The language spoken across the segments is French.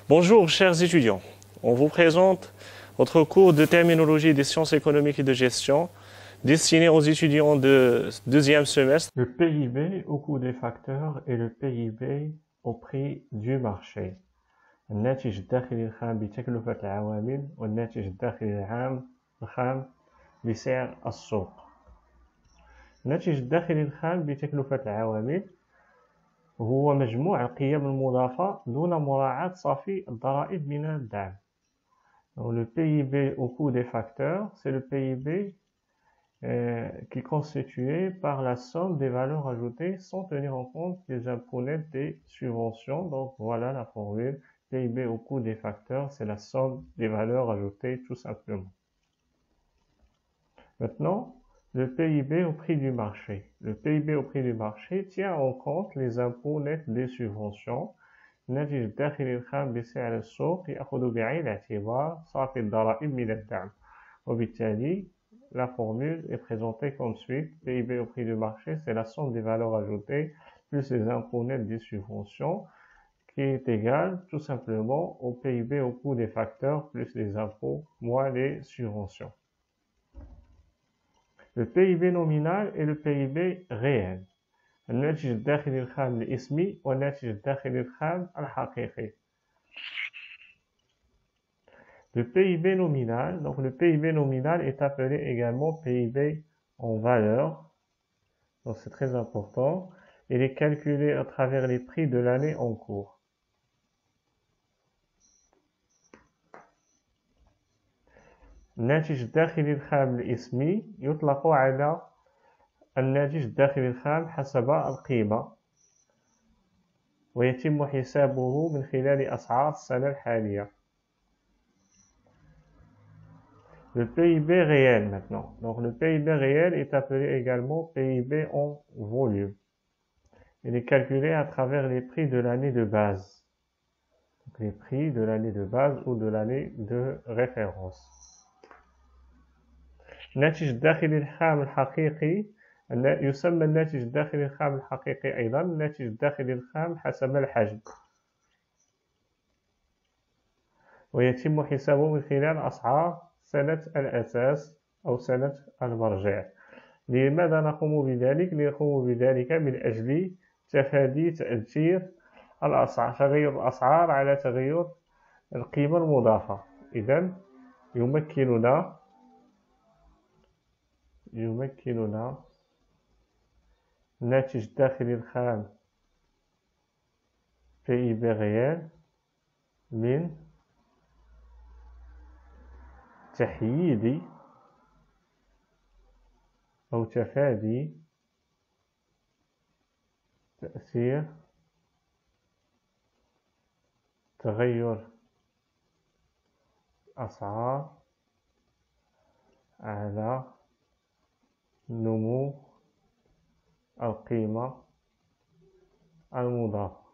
Bonjour chers étudiants, on vous présente votre cours de terminologie des sciences économiques et de gestion destiné aux étudiants de deuxième semestre. Le PIB au coût des facteurs et le PIB au prix du marché. الناتج الداخلي الخام بتكلفة العوامل والناتج الداخلي الخام بسعر السوق. الناتج الداخلي الخام بتكلفة العوامل هو مجموع القيم المضافة دون مراعاة صافي الضرائب من الدعم. Le PIB au coût des facteurs, c'est le PIB qui est constitué par la somme des valeurs ajoutées sans tenir en compte les impôts nets des subventions. Donc voilà la formule. PIB au coût des facteurs, c'est la somme des valeurs ajoutées tout simplement. Maintenant, le PIB au prix du marché. Le PIB au prix du marché tient en compte les impôts nets des subventions. الناتج الداخلي الخام بسعر السوق يأخذ بعين الاعتبار صافي الضرائب من الدعم. وبالتالي, la formule est présentée comme suit. PIB au prix du marché, c'est la somme des valeurs ajoutées plus les impôts nets des subventions, qui est égal tout simplement au PIB au coût des facteurs plus les impôts moins les subventions. Le PIB nominal et le PIB réel. الناتج الداخلي الخام الاسمي والناتج الداخلي الخام الحقيقي. Le PIB nominal, donc le PIB nominal est appelé également PIB en valeur, donc c'est très important. Il est calculé à travers les prix de l'année en cours. الناتج الداخلي الخام الاسمي يطلق على الناتج الداخلي الخام حسب القيمة ويتم حسابه من خلال أسعار السنة الحالية. Le PIB réel maintenant. Donc le PIB réel est appelé également PIB en volume. Il est calculé à travers les prix de l'année de base. Donc les prix de l'année de base ou de l'année de référence. الناتج الداخلي الخام الحقيقي يسمى الناتج الداخلي الخام الحقيقي أيضا الناتج الداخلي الخام حسب الحجم ويتم حسابه من خلال أسعار سنة الأساس أو سنة المرجع. لماذا نقوم بذلك؟ نقوم بذلك من أجل تفادي تأثير الأسعار، تغير الأسعار على تغير القيمة المضافة. إذن يمكننا الناتج الداخلي الخام PIB réel من تحييد أو تفادي تأثير تغير أسعار على نمو القيمة المضافة.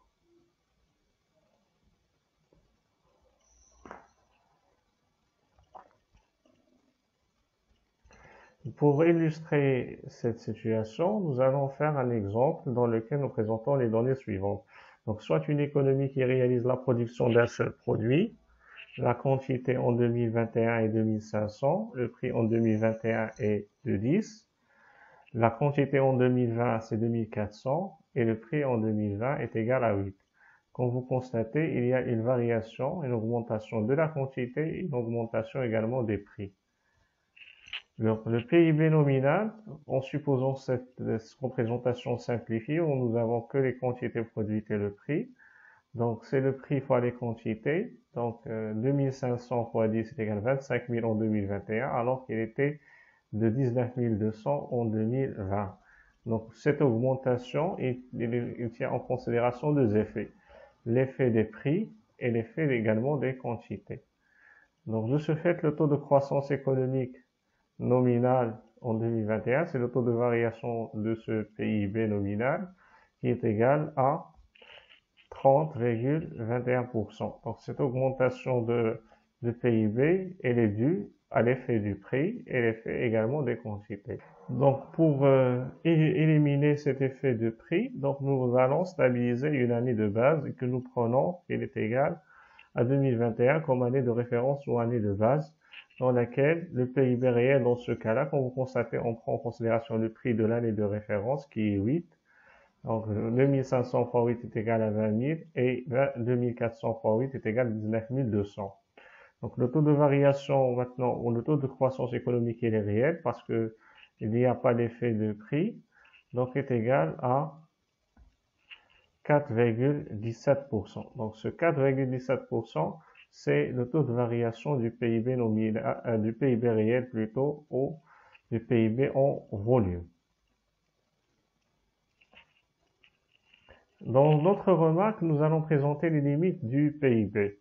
Pour illustrer cette situation, nous allons faire un exemple dans lequel nous présentons les données suivantes. Donc, soit une économie qui réalise la production d'un seul produit, la quantité en 2021 est 2500, le prix en 2021 est de 10, la quantité en 2020 c'est 2400 et le prix en 2020 est égal à 8. Comme vous constatez, il y a une variation, une augmentation de la quantité et une augmentation également des prix. Le PIB nominal, en supposant cette représentation simplifiée où nous avons que les quantités produites et le prix, donc c'est le prix fois les quantités, donc 2500 fois 10 est égal à 25 000 en 2021 alors qu'il était de 19 200 en 2020. Donc cette augmentation, il tient en considération deux effets, l'effet des prix et l'effet également des quantités. Donc de ce fait, le taux de croissance économique nominal en 2021, c'est le taux de variation de ce PIB nominal qui est égal à 30,21%. Donc cette augmentation de PIB, elle est due à l'effet du prix et l'effet également des quantités. Donc, pour éliminer cet effet de prix, donc nous allons stabiliser une année de base que nous prenons, qui est égale à 2021 comme année de référence ou année de base, dans laquelle le PIB réel, dans ce cas-là, comme vous constatez, on prend en considération le prix de l'année de référence, qui est 8. Donc, 2500 fois 8 est égal à 20 000 et 2400 fois 8 est égal à 19 200. Donc, le taux de variation maintenant, ou le taux de croissance économique, il est réel parce que il n'y a pas d'effet de prix, donc est égal à 4,17%. Donc, ce 4,17%, c'est le taux de variation du PIB nominal, du PIB réel plutôt, ou du PIB en volume. Dans notre remarque, nous allons présenter les limites du PIB.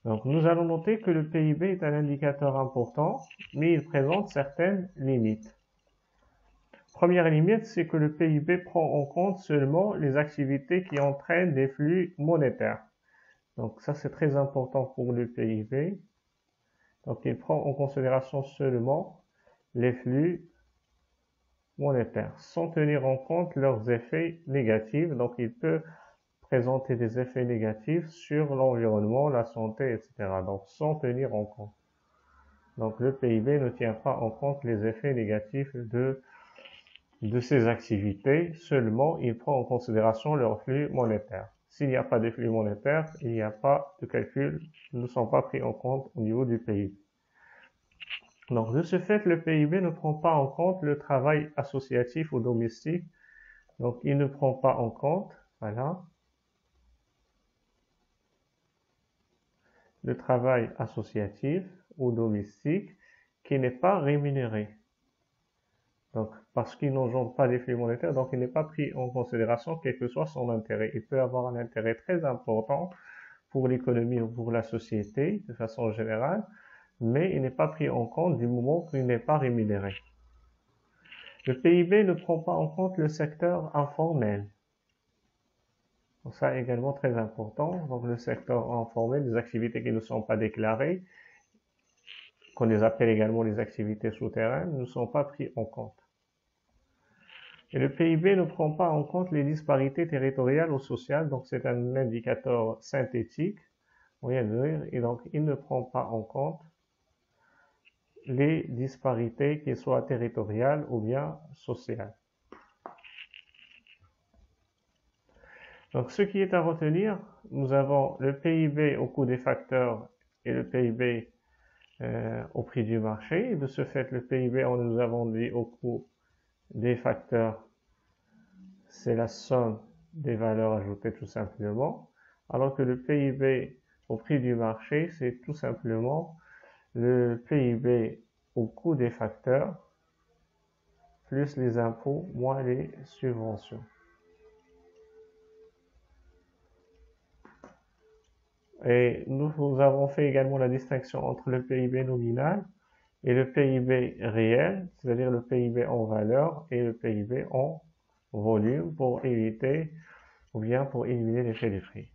Donc, nous allons noter que le PIB est un indicateur important, mais il présente certaines limites. Première limite, c'est que le PIB prend en compte seulement les activités qui entraînent des flux monétaires. Donc, ça, c'est très important pour le PIB. Donc, il prend en considération seulement les flux monétaires, sans tenir en compte leurs effets négatifs. Donc, il peut présenter des effets négatifs sur l'environnement, la santé, etc. Donc, sans tenir en compte. Donc, le PIB ne tient pas en compte les effets négatifs de ces activités, seulement il prend en considération leurs flux monétaires. S'il n'y a pas de flux monétaires, il n'y a pas de calcul, ne sont pas pris en compte au niveau du PIB. Donc, de ce fait, le PIB ne prend pas en compte le travail associatif ou domestique. Donc, il ne prend pas en compte, voilà, le travail associatif ou domestique qui n'est pas rémunéré. Donc, parce qu'il n'engendre pas d'effet monétaire, donc il n'est pas pris en considération quel que soit son intérêt. Il peut avoir un intérêt très important pour l'économie ou pour la société de façon générale, mais il n'est pas pris en compte du moment qu'il n'est pas rémunéré. Le PIB ne prend pas en compte le secteur informel. Donc ça également très important. Donc le secteur informel, les activités qui ne sont pas déclarées, qu'on les appelle également les activités souterraines, ne sont pas pris en compte. Et le PIB ne prend pas en compte les disparités territoriales ou sociales, donc c'est un indicateur synthétique, on vient de dire, et donc il ne prend pas en compte les disparités, qu'elles soient territoriales ou bien sociales. Donc, ce qui est à retenir, nous avons le PIB au coût des facteurs et le PIB au prix du marché. De ce fait, le PIB, nous avons dit au coût des facteurs, c'est la somme des valeurs ajoutées tout simplement, alors que le PIB au prix du marché, c'est tout simplement le PIB au coût des facteurs plus les impôts moins les subventions. Et nous avons fait également la distinction entre le PIB nominal et le PIB réel, c'est-à-dire le PIB en valeur et le PIB en volume pour éviter ou bien pour éliminer l'effet du prix.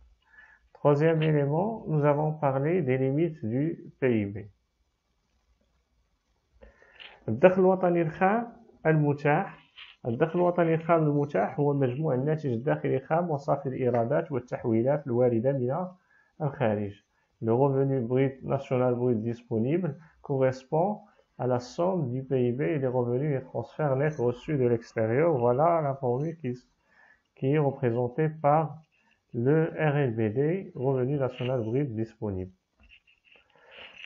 Troisième élément, nous avons parlé des limites du PIB. الدخل الوطني الخام المتاح الدخل الوطني الخام المتاح هو مجموع الناتج الداخلي الخام وصافي الإيرادات والتحويلات الواردة من الخارج. Le revenu brut national brut disponible correspond à la somme du PIB et des revenus et transferts nets reçus de l'extérieur. Voilà la formule qui est représentée par le RNBD, revenu national brut disponible.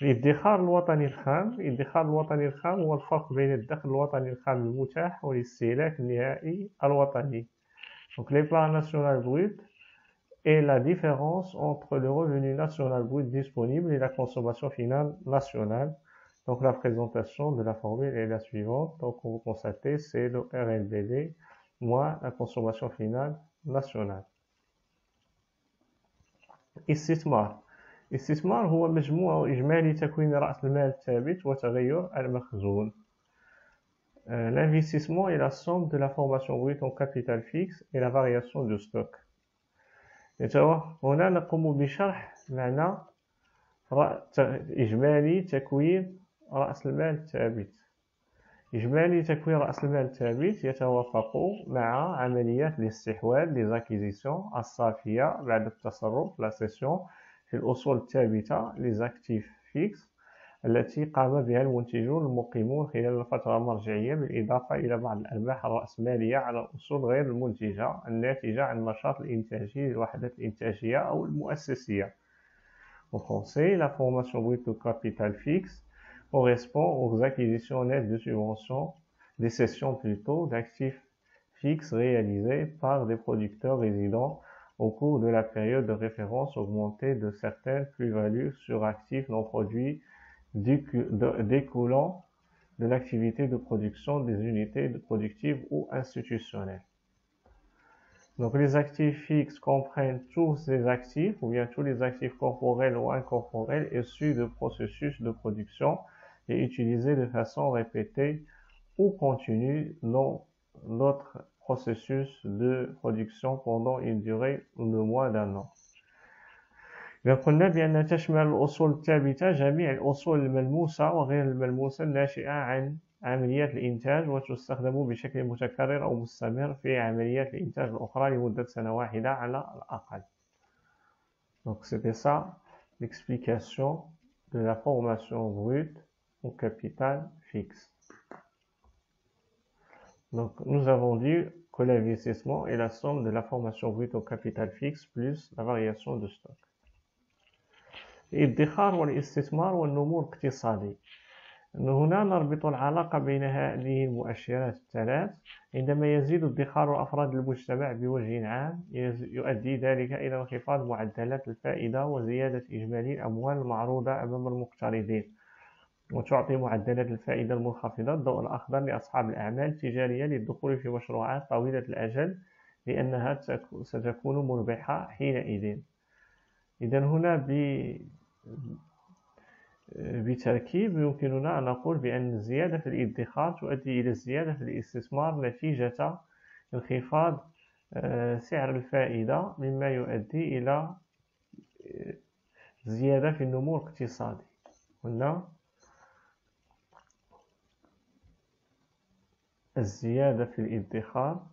الادخار الوطني الخام هو الفرق بين الدخل الوطني الخام المتاح والاستهلاك النهائي الوطني. Donc l'épargne nationale brute est la différence entre le revenu national brut disponible et la consommation finale nationale. Donc la présentation de la formule est la suivante. Donc comme vous constatez, c'est le RNBD moins la consommation finale nationale. استثمار هو مجموع إجمالي تكوين رأس المال الثابت وتغير المخزون. L'investissement est la somme de la formation brute en capital fixe et la variation du stock. هنا نقوم بشرح معنى إجمالي تكوين رأس المال الثابت. إجمالي تكوين رأس المال الثابت يتوافق مع عمليات الاستحواذ لزاكيزيسيون الصافية بعد التصرف لا سيسيون في الأصول الثابتة لزاكتيف فيكس التي قام بها المنتجون المقيمون خلال الفترة المرجعية بالإضافة إلى بعض الأرباح الرأسمالية على الأصول غير المنتجة الناتجة عن النشاط الإنتاجي للوحدات الإنتاجية أو المؤسسية. En français, la formation brute de capital fixe correspond aux acquisitions nettes de subventions, des cessions plutôt, d'actifs fixes réalisées par des producteurs résidents au cours de la période de référence augmentée de certaines plus-values sur actifs non produits découlant de l'activité de production des unités productives ou institutionnelles. Donc les actifs fixes comprennent tous ces actifs ou bien tous les actifs corporels ou incorporels issus de processus de production et utilisés de façon répétée ou continue dans d'autres processus de production pendant une durée de moins d'un an. إذا قلنا بأن تشمل الأصول الثابتة جميع الأصول الملموسة وغير الملموسة الناشئة عن عمليات الإنتاج وتستخدم بشكل متكرر أو مستمر في عمليات الإنتاج الأخرى لمدة سنة واحدة على الأقل. Donc c'était ça l'explication de la formation brute au capital fixe. Donc nous avons dit que l'investissement est la somme de la formation brute au capital fixe plus la variation de stock. الادخار والاستثمار والنمو الاقتصادي. هنا نربط العلاقة بين هذه المؤشرات الثلاث. عندما يزيد ادخار أفراد المجتمع بوجه عام يؤدي ذلك إلى انخفاض معدلات الفائدة وزيادة إجمالي الأموال المعروضة أمام المقترضين، وتعطي معدلات الفائدة المنخفضة الضوء الأخضر لأصحاب الأعمال التجارية للدخول في مشروعات طويلة الأجل لأنها ستكون مربحة حينئذ. إذن هنا بتركيب يمكننا أن نقول بأن الزيادة في الادخار تؤدي إلى الزيادة في الاستثمار نتيجة انخفاض سعر الفائدة مما يؤدي إلى زيادة في النمو الاقتصادي. هنا الزيادة في الادخار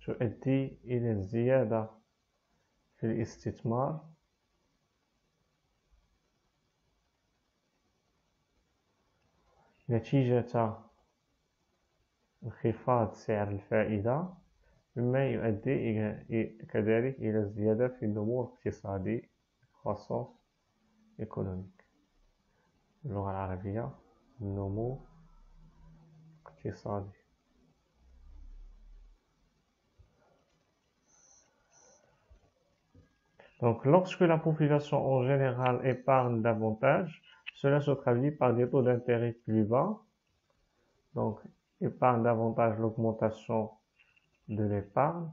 تؤدي إلى الزيادة في الاستثمار نتيجة انخفاض سعر الفائدة مما يؤدي كذلك إلى الزيادة في النمو الاقتصادي croissance économique. اللغة العربية النمو الاقتصادي. Donc, lorsque la population en général épargne davantage, cela se traduit par des taux d'intérêt plus bas. Donc, épargne davantage, l'augmentation de l'épargne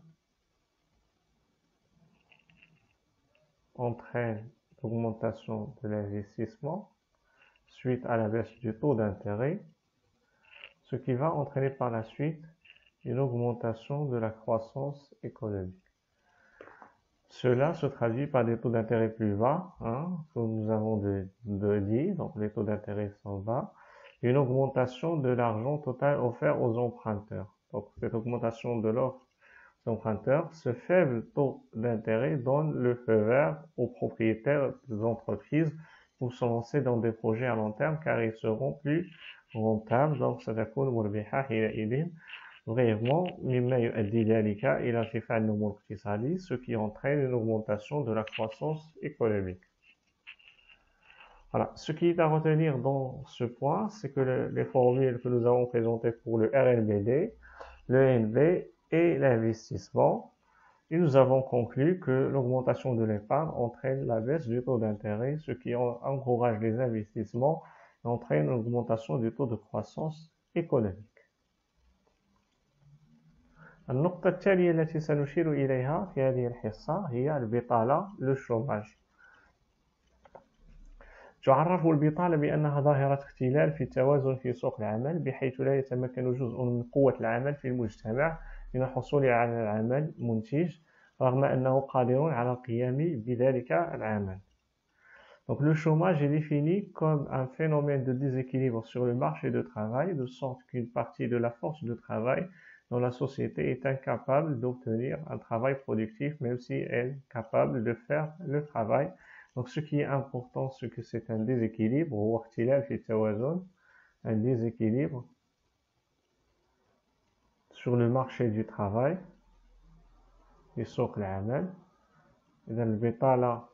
entraîne l'augmentation de l'investissement suite à la baisse du taux d'intérêt, ce qui va entraîner par la suite une augmentation de la croissance économique. Cela se traduit par des taux d'intérêt plus bas, comme nous avons dit, donc les taux d'intérêt sont bas, et une augmentation de l'argent total offert aux emprunteurs. Donc cette augmentation de l'offre aux emprunteurs, ce faible taux d'intérêt donne le feu vert aux propriétaires des entreprises pour se lancer dans des projets à long terme car ils seront plus rentables. Donc ستكون مربحة حينئذ. Brièvement, مما يؤدي ذلك إلى ارتفاع النمو الاقتصادي, ce qui entraîne une augmentation de la croissance économique. Voilà. Ce qui est à retenir dans ce point, c'est que les formules que nous avons présentées pour le RNBD, le NB et l'investissement, et nous avons conclu que l'augmentation de l'épargne entraîne la baisse du taux d'intérêt, ce qui encourage les investissements et entraîne une augmentation du taux de croissance économique. النقطة التالية التي سنشير إليها في هذه الحصة هي البطالة le chômage. تعرف البطالة بأنها ظاهرة اختلال في التوازن في سوق العمل بحيث لا يتمكن جزء من قوة العمل في المجتمع من الحصول على العمل منتج رغم أنه قادر على القيام بذلك العمل. Donc le chômage est défini comme un phénomène de déséquilibre sur le marché du travail, de sorte qu'une partie de la force de travail dans la société est incapable d'obtenir un travail productif, même si elle est capable de faire le travail. Donc ce qui est important, c'est que c'est un déséquilibre, ou اختلال في التوازن, un déséquilibre sur le marché du travail, في سوق العمل. إذا البطالة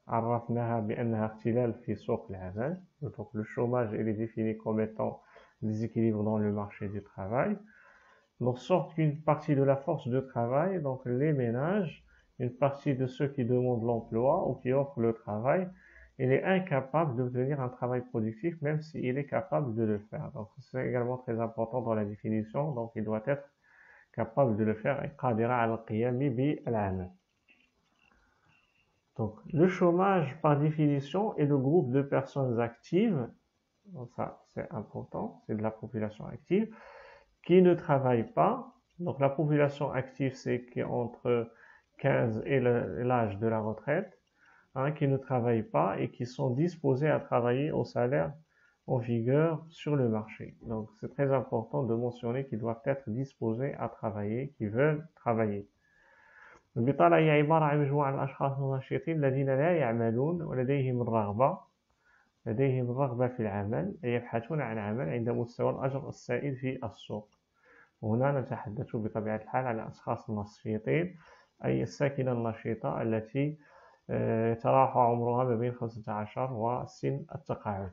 عرفناها بأنها اختلال في سوق العمل. Donc le chômage est défini comme étant déséquilibre dans le marché du travail. Donc sorte qu'une partie de la force de travail, donc les ménages, une partie de ceux qui demandent l'emploi ou qui offrent le travail, il est incapable d'obtenir un travail productif même s'il est capable de le faire. Donc c'est également très important dans la définition, donc il doit être capable de le faire. قادر على القيام بالعمل. Donc, le chômage, par définition, est le groupe de personnes actives, donc ça c'est important, c'est de la population active, qui ne travaillent pas. Donc, la population active, c'est qui est entre 15 et l'âge de la retraite, qui ne travaillent pas et qui sont disposés à travailler au salaire en vigueur sur le marché. Donc, c'est très important de mentionner qu'ils doivent être disposés à travailler, qu'ils veulent travailler. البطالة هي عبارة عن مجموعة من الأشخاص النشيطين الذين لا يعملون ولديهم الرغبة في العمل، أي يبحثون عن عمل عند مستوى الأجر السائد في السوق. هنا نتحدث بطبيعة الحال عن الأشخاص النشيطين، أي الساكنة النشيطة التي يتراوح عمرها ما بين 15 وسن التقاعد.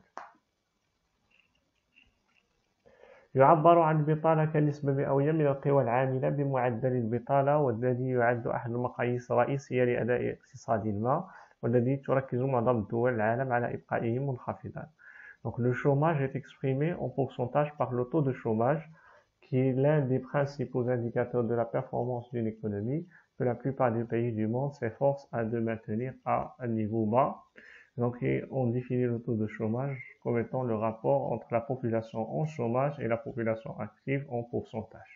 يعبر عن البطالة كنسبة مئوية من القوى العاملة بمعدل البطالة، والذي يعد أحد المقاييس الرئيسية لأداء اقتصادي ما، والذي تركز معظم دول العالم على إبقائه منخفضا. Donc le chômage est exprimé en pourcentage par le taux de chômage, qui est l'un des principaux indicateurs de la performance d'une économie que la plupart des pays du monde s'efforcent de maintenir à un niveau bas. Donc, on définit le taux de chômage comme étant le rapport entre la population en chômage et la population active en pourcentage.